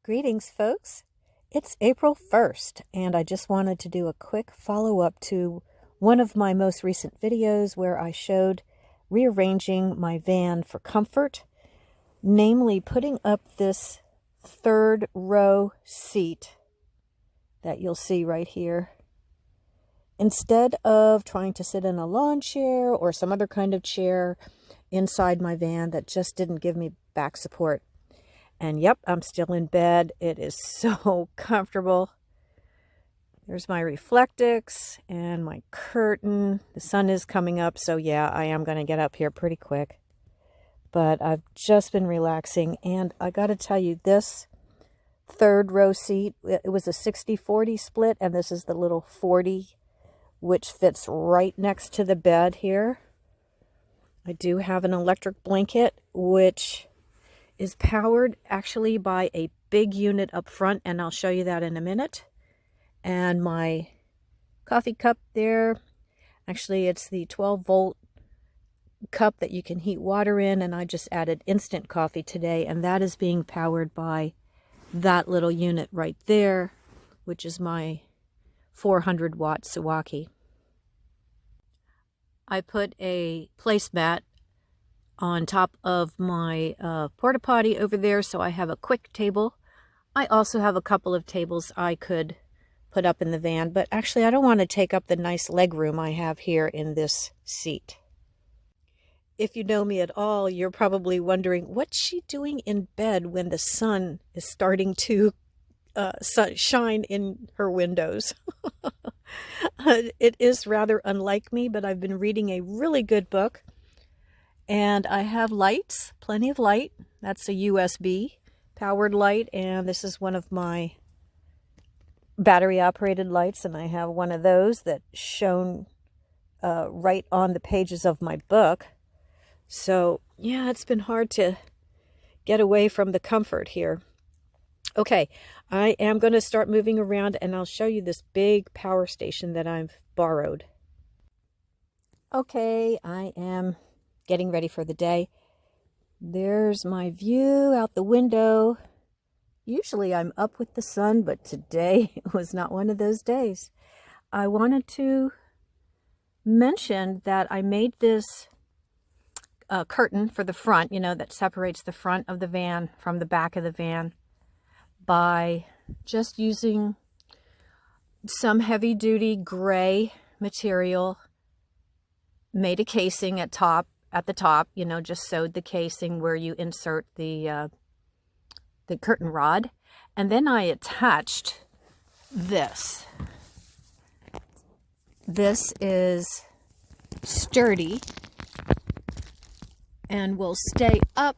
Greetings, folks. It's April 1st, and I just wanted to do a quick follow-up to one of my most recent videos where I showed rearranging my van for comfort, namely putting up this third row seat that you'll see right here. Instead of trying to sit in a lawn chair or some other kind of chair inside my van that just didn't give me back support. And yep, I'm still in bed. It is so comfortable. There's my reflectix and my curtain. The sun is coming up, so yeah, I am going to get up here pretty quick. But I've just been relaxing, and I got to tell you, this third row seat, it was a 60-40 split, and this is the little 40, which fits right next to the bed here. I do have an electric blanket, which is powered actually by a big unit up front, and I'll show you that in a minute. And my coffee cup there, actually it's the 12-volt cup that you can heat water in, and I just added instant coffee today, and that is being powered by that little unit right there, which is my 400-watt Sawaki. I put a placemat on top of my porta potty over there, so I have a quick table. I also have a couple of tables I could put up in the van, but actually I don't want to take up the nice leg room I have here in this seat. If you know me at all, you're probably wondering, what's she doing in bed when the sun is starting to shine in her windows? It is rather unlike me, but I've been reading a really good book. And I have lights, plenty of light. That's a USB powered light, and this is one of my battery operated lights, and I have one of those that shone right on the pages of my book. So yeah, it's been hard to get away from the comfort here. Okay, I am going to start moving around, and I'll show you this big power station that I've borrowed. Okay, I am getting ready for the day. There's my view out the window. Usually I'm up with the sun, but today was not one of those days. I wanted to mention that I made this curtain for the front, that separates the front of the van from the back of the van, by just using some heavy-duty gray material, made a casing at the top, just sewed the casing where you insert the curtain rod. And then I attached this. This is sturdy and will stay up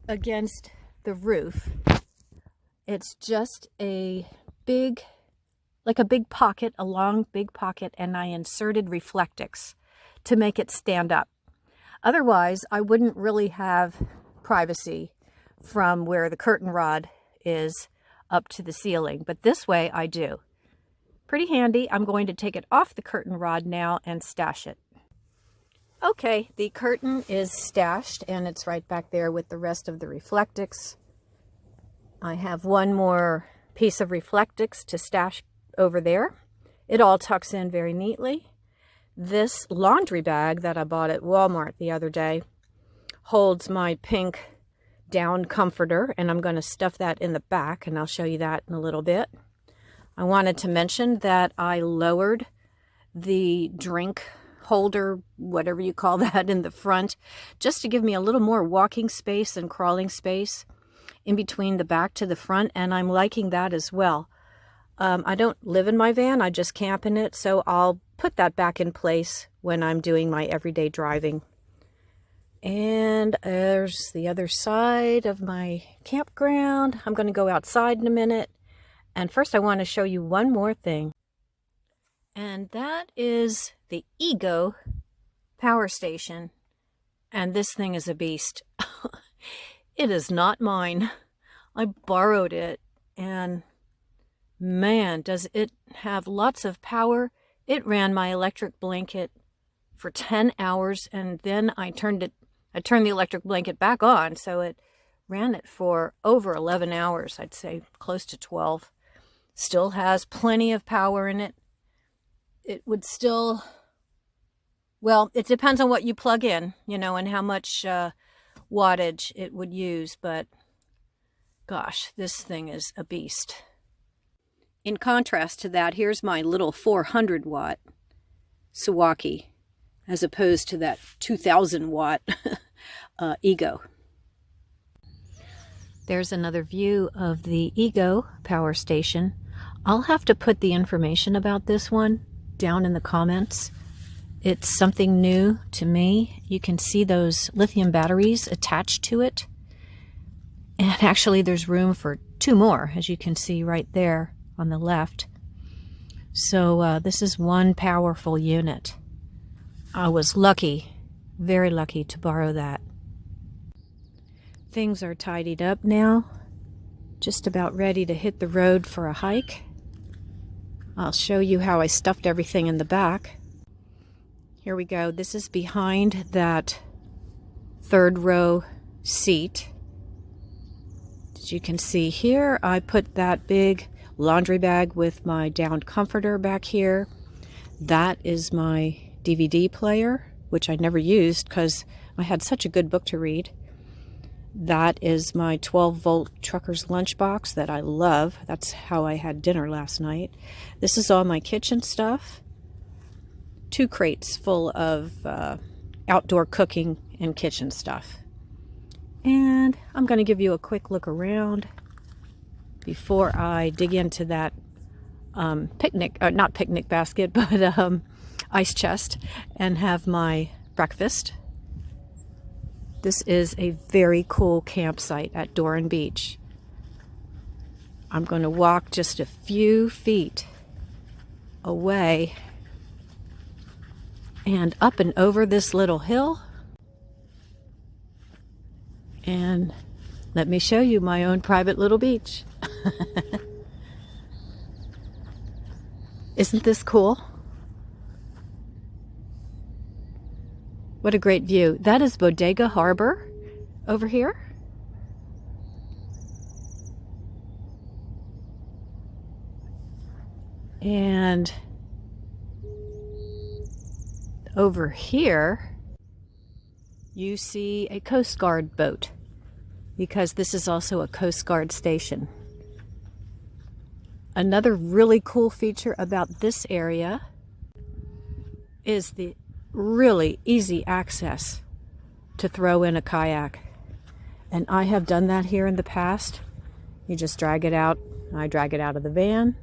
against the roof. It's just a big pocket, a long big pocket, and I inserted reflectix to make it stand up. Otherwise, I wouldn't really have privacy from where the curtain rod is up to the ceiling, but this way I do. Pretty handy. I'm going to take it off the curtain rod now and stash it. Okay, the curtain is stashed, and it's right back there with the rest of the reflectix. I have one more piece of reflectix to stash over there. It all tucks in very neatly. This laundry bag that I bought at Walmart the other day holds my pink down comforter, and I'm going to stuff that in the back, and I'll show you that in a little bit. I wanted to mention that I lowered the drink holder, whatever you call that, in the front, just to give me a little more walking space and crawling space in between the back to the front, and I'm liking that as well. I don't live in my van, I just camp in it, so I'll put that back in place when I'm doing my everyday driving. And there's the other side of my campground. I'm going to go outside in a minute. And first I want to show you one more thing. And that is the Ego power station. And this thing is a beast. It is not mine. I borrowed it, and man, does it have lots of power. It ran my electric blanket for 10 hours, and then I turned the electric blanket back on, so it Ran it for over 11 hours, I'd say close to 12. Still has plenty of power in it. It would still, well, it depends on what you plug in, you know, and how much wattage it would use, but gosh, this thing is a beast. In contrast to that, here's my little 400 watt Suwaki, as opposed to that 2000 watt Ego. There's another view of the Ego power station. I'll have to put the information about this one down in the comments. It's something new to me. You can see those lithium batteries attached to it. And actually there's room for 2 more, as you can see right there on the left. So this is one powerful unit. I was lucky, very lucky to borrow that. Things are tidied up now. Just about ready to hit the road for a hike. I'll show you how I stuffed everything in the back. Here we go. This is behind that 3rd row seat. As you can see here, I put that big laundry bag with my down comforter back here. That is my DVD player, which I never used because I had such a good book to read. That is my 12-volt trucker's lunchbox that I love. That's how I had dinner last night. This is all my kitchen stuff. 2 crates full of outdoor cooking and kitchen stuff. And I'm going to give you a quick look around before I dig into that not picnic basket, but ice chest and have my breakfast. This is a very cool campsite at Doran Beach. I'm going to walk just a few feet away and up and over this little hill. And let me show you my own private little beach. Isn't this cool? What a great view. That is Bodega Harbor over here. And over here, you see a Coast Guard boat, because this is also a Coast Guard station. Another really cool feature about this area is the really easy access to throw in a kayak. And I have done that here in the past. You just drag it out. I drag it out of the van,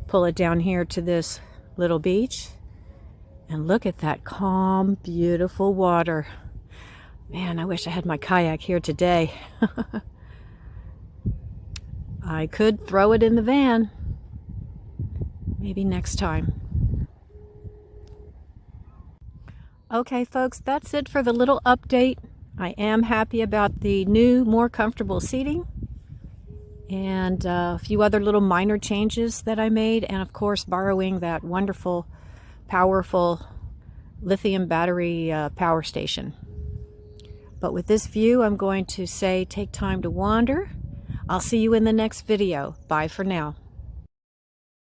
pull it down here to this little beach, and look at that calm, beautiful water. Man, I wish I had my kayak here today. I could throw it in the van. Maybe next time. Okay, folks, that's it for the little update. I am happy about the new, more comfortable seating and a few other little minor changes that I made, and of course borrowing that wonderful, powerful lithium battery power station. But with this view, I'm going to say take time to wander. I'll see you in the next video. Bye for now.